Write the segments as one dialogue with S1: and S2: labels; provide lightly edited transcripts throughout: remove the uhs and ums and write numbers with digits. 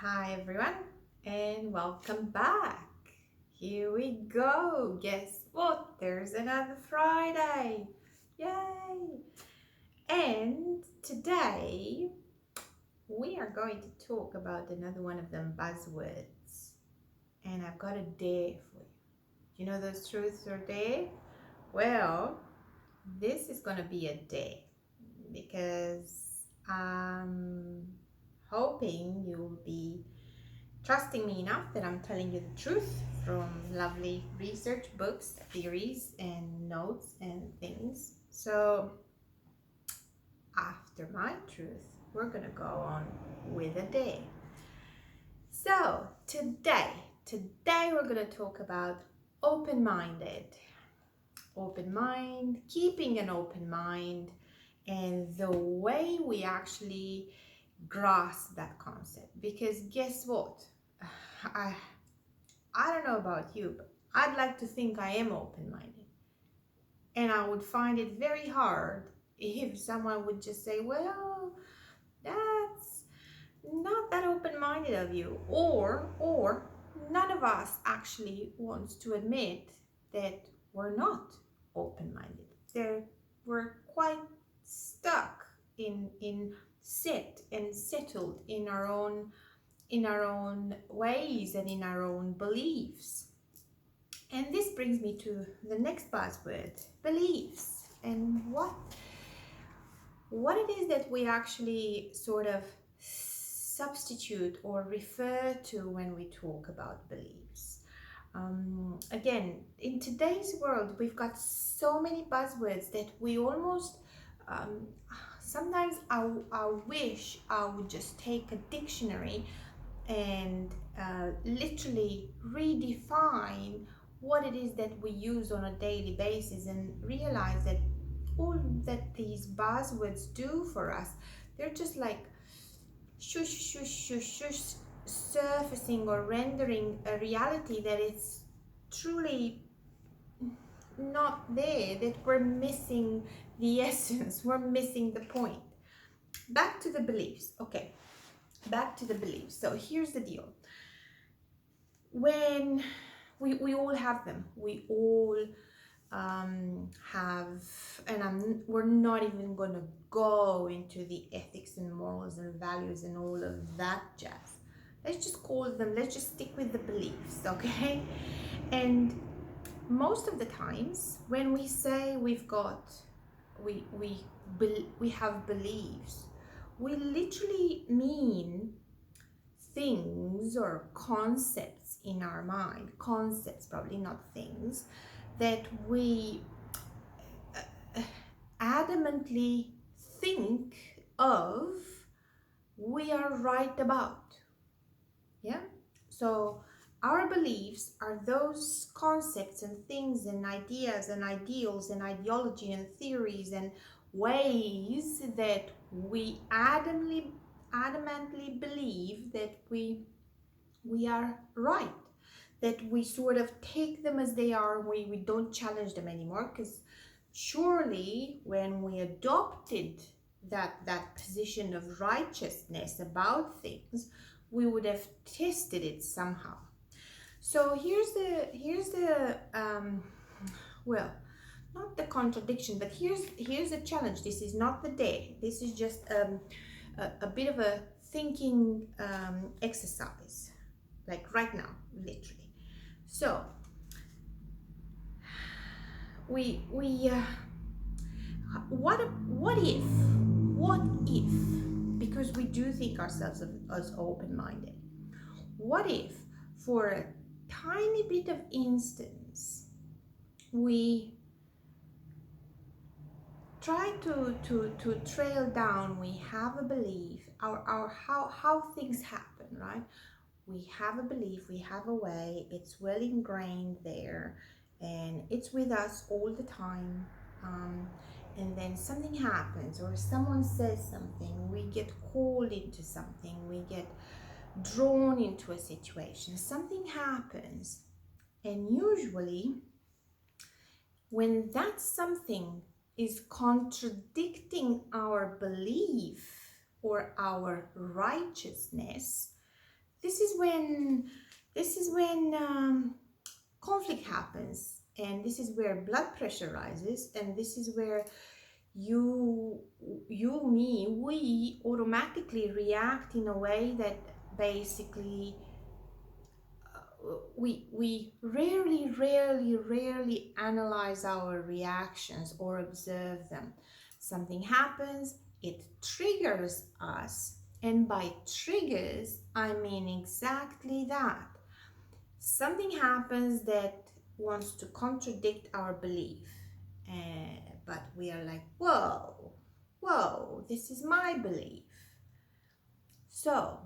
S1: Hi everyone and welcome back. Here we go. Guess what? There's another Friday. Yay! And today we are going to talk about another one of them buzzwords. And I've got a dare for you. You know those truths or dare? Well, this is going to be a dare because I'm hoping you'll be trusting me enough that I'm telling you the truth from lovely research, books, theories, and notes and things. So, after my truth, we're gonna go on with a day. So, today we're gonna talk about open-minded. Open mind, keeping an open mind, and the way we actually grasp that concept. Because guess what? I I don't know about you, but I'd like to think I am open-minded. And I would find it very hard if someone would just say, well, that's not that open-minded of you. Or none of us actually wants to admit that we're not open-minded. We're quite stuck in set and settled in our own ways and in our own beliefs. And this brings me to the next buzzword, beliefs, and what it is that we actually sort of substitute or refer to when we talk about beliefs. Again, in today's world, we've got so many buzzwords that we almost sometimes I wish I would just take a dictionary and literally redefine what it is that we use on a daily basis and realize that all that these buzzwords do for us, they're just like shush, shush, shush, shush, surfacing or rendering a reality that is truly not there, that we're missing the essence, we're missing the point. Back to the beliefs. Okay, back to the beliefs. So here's the deal. When we all have them, we all have, and we're not even going to go into the ethics and morals and values and all of that jazz. Let's just call them, let's just stick with the beliefs, okay? And most of the times when we say we've got, we have beliefs, we literally mean things or concepts in our mind, concepts, probably not things, that we adamantly think of we are right about. Yeah? So our beliefs are those concepts and things and ideas and ideals and ideology and theories and ways that we adamantly believe that we are right, that we sort of take them as they are, we don't challenge them anymore, because surely when we adopted that position of righteousness about things, we would have tested it somehow. So here's the well, not the contradiction, but here's the challenge. This is not the day, this is just a bit of a thinking exercise, like right now, literally. So we what if, because we do think ourselves as open-minded, what if for a tiny bit of instance we try to trail down, we have a belief, our how things happen, right? We have a belief, we have a way, it's well ingrained there, and it's with us all the time. And then something happens, or someone says something, we get called into something, we get drawn into a situation, something happens, and usually when that something is contradicting our belief or our righteousness, this is when conflict happens, and this is where blood pressure rises, and this is where you me we automatically react in a way that basically we rarely analyze our reactions or observe them. Something happens, it triggers us, and by triggers I mean exactly that. Something happens that wants to contradict our belief, but we are like, whoa, this is my belief. So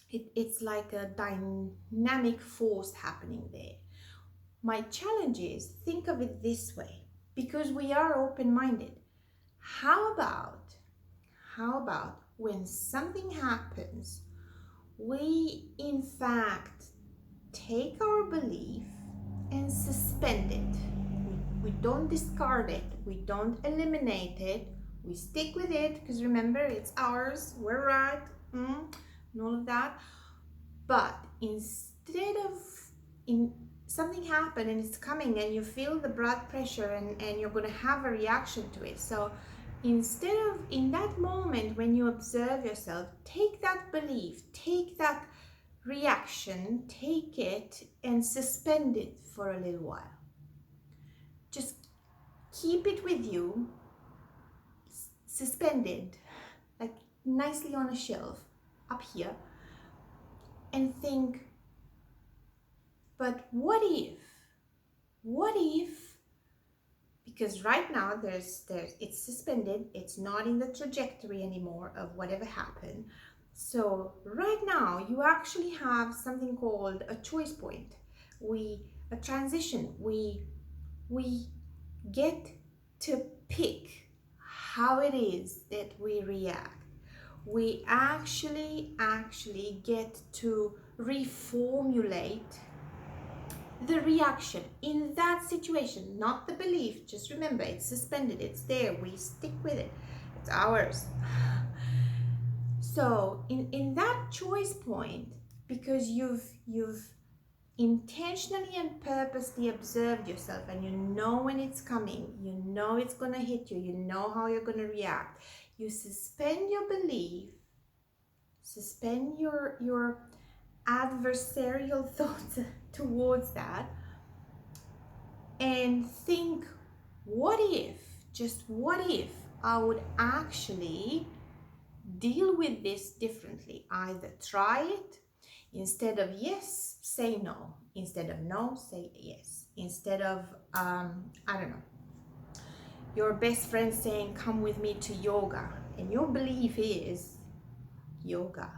S1: it's like a dynamic force happening there. My challenge is, think of it this way, because we are open-minded. How about when something happens, we in fact take our belief and suspend it. We don't discard it, we don't eliminate it, we stick with it, because remember, it's ours, we're right, and all of that. But instead of something happen and it's coming and you feel the blood pressure and you're going to have a reaction to it, so instead of in that moment when you observe yourself, take that belief, take that reaction, take it and suspend it for a little while. Just keep it with you, suspended, like nicely on a shelf up here, and think, but what if, because right now there's it's suspended, it's not in the trajectory anymore of whatever happened. So right now you actually have something called a choice point, a transition. We get to pick how it is that we react. We actually get to reformulate the reaction in that situation, not the belief. Just remember, it's suspended, it's there, we stick with it, it's ours. So in that choice point, because you've intentionally and purposely observed yourself, and you know when it's coming, you know it's going to hit you, you know how you're going to react, you suspend your belief, suspend your adversarial thoughts towards that, and think, what if, just what if I would actually deal with this differently? Either try it, instead of yes, say no, instead of no, say yes, instead of I don't know, your best friend saying come with me to yoga, and your belief is yoga.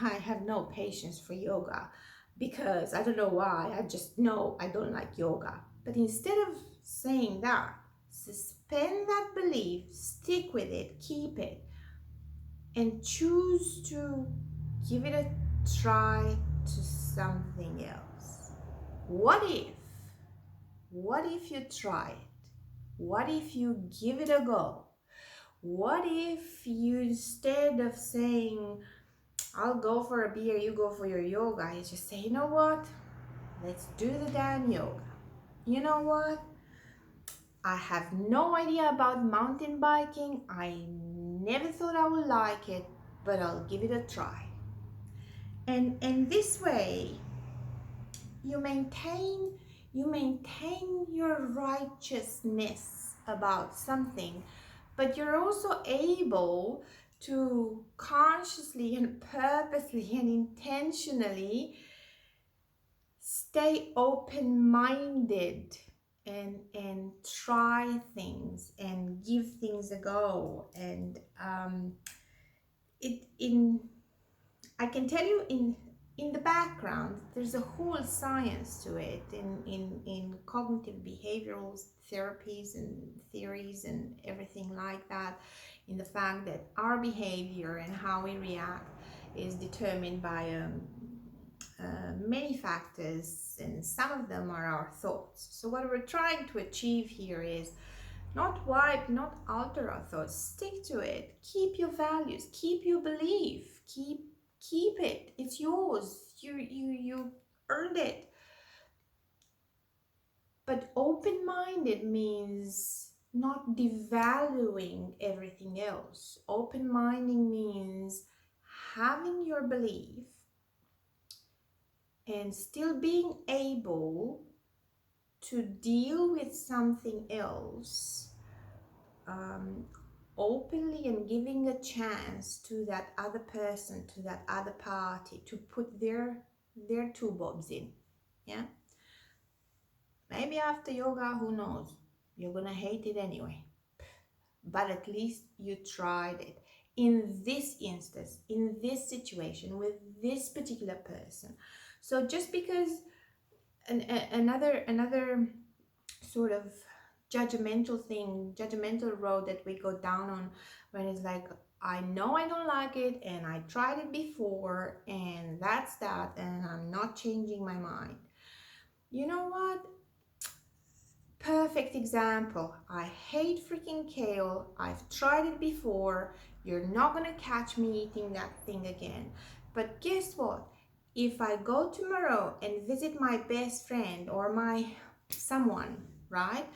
S1: I have no patience for yoga, because I don't know why, I just know I don't like yoga. But instead of saying that, suspend that belief, stick with it, keep it, and choose to give it a try to something else. What if you try it? What if you give it a go? What if you, instead of saying I'll go for a beer, you go for your yoga, you just say, you know what, let's do the damn yoga. You know what, I have no idea about mountain biking, I never thought I would like it, but I'll give it a try. And this way you maintain your righteousness about something, but you're also able to consciously and purposely and intentionally stay open-minded and try things and give things a go. And I can tell you, in the background there's a whole science to it, in cognitive behavioral therapies and theories and everything like that, in the fact that our behavior and how we react is determined by many factors, and some of them are our thoughts. So what we're trying to achieve here is not alter our thoughts, stick to it, keep your values, keep your belief, keep keep it. It's yours. You earned it. But open-minded means not devaluing everything else. Open-minding means having your belief and still being able to deal with something else openly, and giving a chance to that other person, to that other party, to put their two bobs in. Yeah, maybe after yoga, who knows, you're gonna hate it anyway, but at least you tried it. In this instance, in this situation, with this particular person. So just because another sort of judgmental road that we go down on, when it's like, I know I don't like it and I tried it before and that's that, and I'm not changing my mind. You know what? Perfect example. I hate freaking kale. I've tried it before. You're not gonna catch me eating that thing again. But guess what? If I go tomorrow and visit my best friend or my someone, right?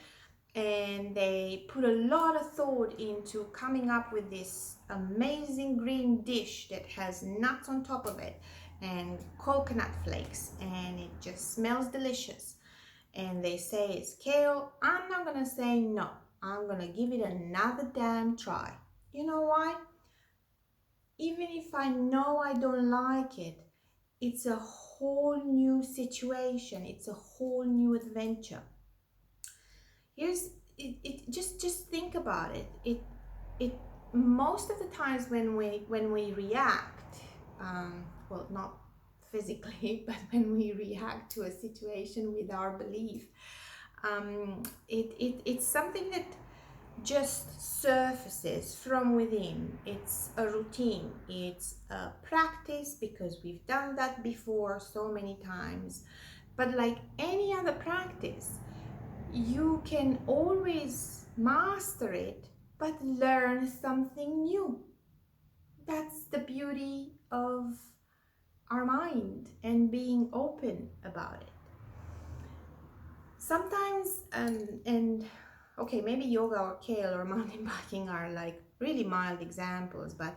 S1: And they put a lot of thought into coming up with this amazing green dish that has nuts on top of it and coconut flakes, and it just smells delicious, and they say it's kale, I'm not gonna say no. I'm gonna give it another damn try. You know why? Even if I know I don't like it, it's a whole new situation. It's a whole new adventure. Here's it just think about it. It most of the times when we react, well, not physically, but when we react to a situation with our belief, it's something that just surfaces from within. It's a routine, it's a practice, because we've done that before so many times. But like any other practice, you can always master it, but learn something new. That's the beauty of our mind and being open about it. Sometimes, and okay, maybe yoga or kale or mountain biking are like really mild examples, but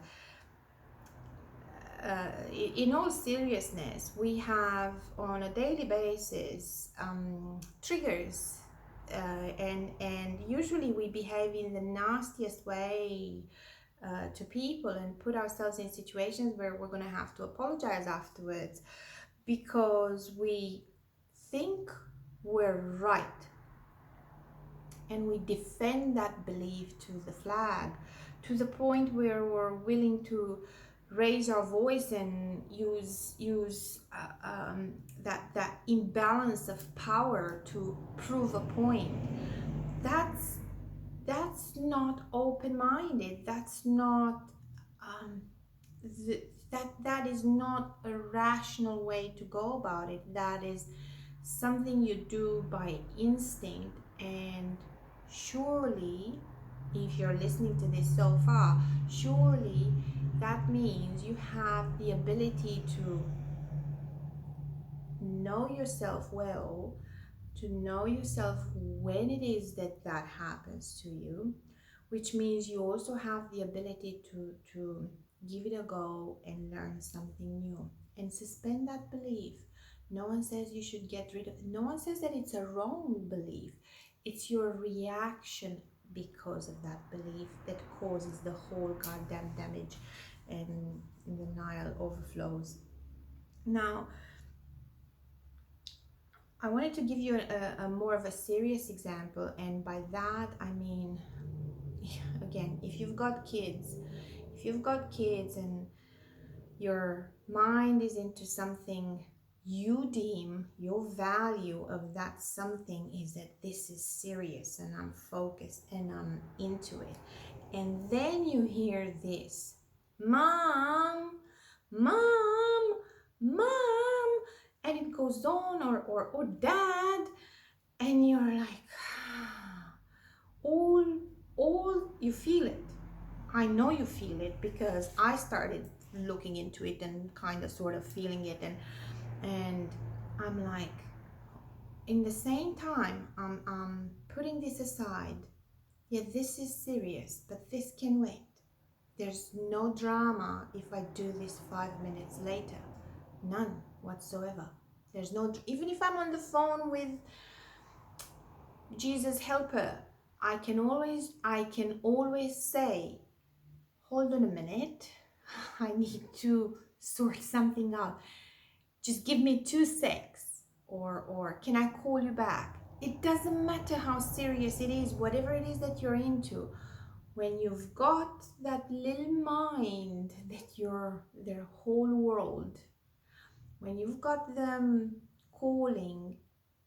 S1: in all seriousness, we have on a daily basis triggers, and usually we behave in the nastiest way to people and put ourselves in situations where we're going to have to apologize afterwards, because we think we're right, and we defend that belief to the flag, to the point where we're willing to raise our voice and use that imbalance of power to prove a point. That's not open-minded. That's not that is not a rational way to go about it. That is something you do by instinct. And surely, if you're listening to this so far, surely that means you have the ability to know yourself well, to know yourself when it is that happens to you, which means you also have the ability to give it a go and learn something new and suspend that belief. No one says you should get rid of it. No one says that it's a wrong belief. It's your reaction because of that belief that causes the whole goddamn damage, and the Nile overflows. Now, I wanted to give you a more of a serious example, and by that I mean, again, if you've got kids and your mind is into something, you deem your value of that something is that this is serious and I'm focused and I'm into it, and then you hear this, mom, mom, mom, and it goes on, or dad, and you're like, all you feel it, I know you feel it because I started looking into it and kind of sort of feeling it, and I'm like, in the same time, I'm putting this aside. Yeah, this is serious, but this can wait. There's no drama if I do this 5 minutes later. None whatsoever. There's no, even if I'm on the phone with Jesus helper, I can always say, hold on a minute, I need to sort something out. Just give me 2 secs, or can I call you back? It doesn't matter how serious it is, whatever it is that you're into. When you've got that little mind that you're their whole world, when you've got them calling,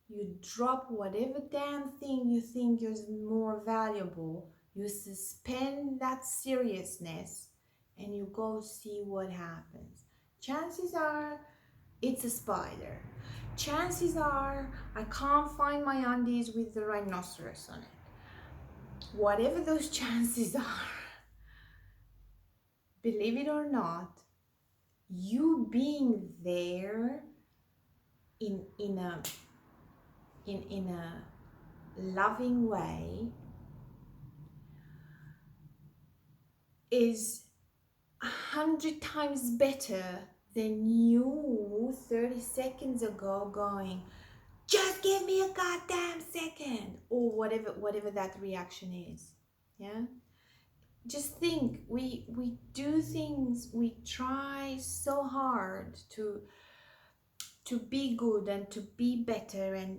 S1: you drop whatever damn thing you think is more valuable, you suspend that seriousness, and you go see what happens. Chances are it's a spider. Chances are I can't find my undies with the rhinoceros on it. Whatever those chances are, believe it or not, you being there in a loving way is 100 times better than you 30 seconds ago going, just give me a goddamn second, or whatever that reaction is. Yeah, just think, we do things, we try so hard to be good and to be better, and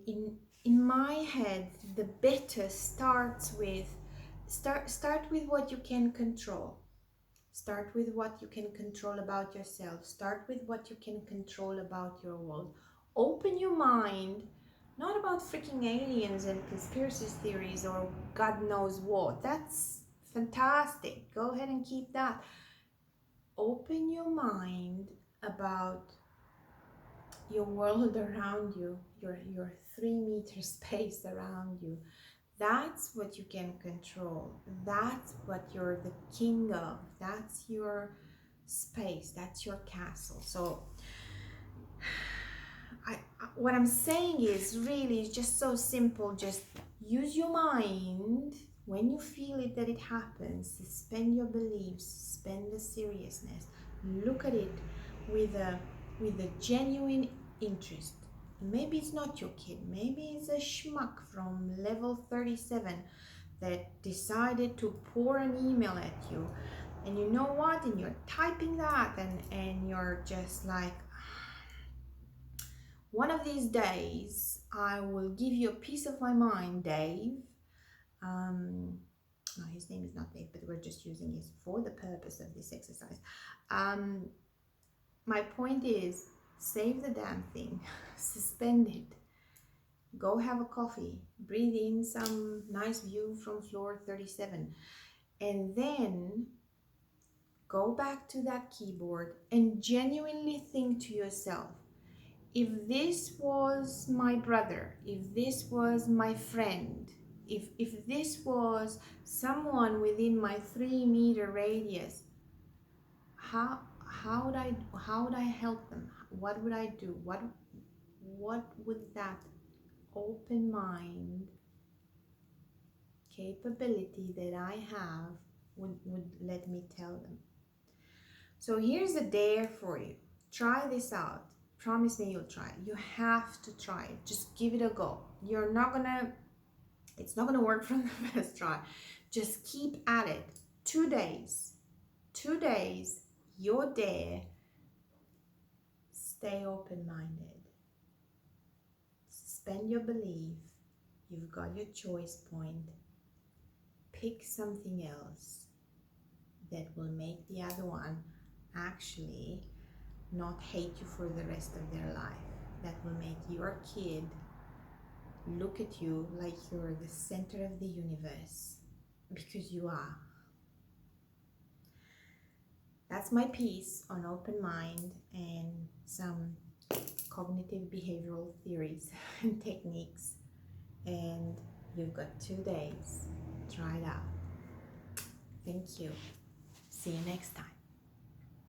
S1: in my head the better starts with start with what you can control. Start with what you can control about yourself. Start with what you can control about your world. Open your mind, not about freaking aliens and conspiracy theories or God knows what. That's fantastic. Go ahead and keep that. Open your mind about your world around you, your 3 meter space around you. That's what you can control. That's what you're the king of. That's your space. That's your castle. So what I'm saying is really just so simple. Just use your mind when you feel it, that it happens. Suspend your beliefs, suspend the seriousness. Look at it with a genuine interest. Maybe it's not your kid. Maybe it's a schmuck from level 37 that decided to pour an email at you. And you know what? And you're typing that, and you're just like, one of these days, I will give you a piece of my mind, Dave. No, his name is not Dave, but we're just using it for the purpose of this exercise. My point is, save the damn thing, suspend it, go have a coffee, breathe in some nice view from floor 37, and then go back to that keyboard and genuinely think to yourself, if this was my brother, if this was my friend, if this was someone within my 3 meter radius, how would I help them? What would I do? What would that open mind capability that I have would let me tell them? So here's a dare for you. Try this out. Promise me you'll try it. You have to try it. Just give it a go. It's not gonna work from the first try. Just keep at it. 2 days. 2 days, your dare. Stay open-minded. Suspend your belief. You've got your choice point. Pick something else that will make the other one actually not hate you for the rest of their life. That will make your kid look at you like you're the center of the universe, because you are. That's my piece on open mind and some cognitive behavioral theories and techniques. And you've got 2 days. Try it out. Thank you. See you next time.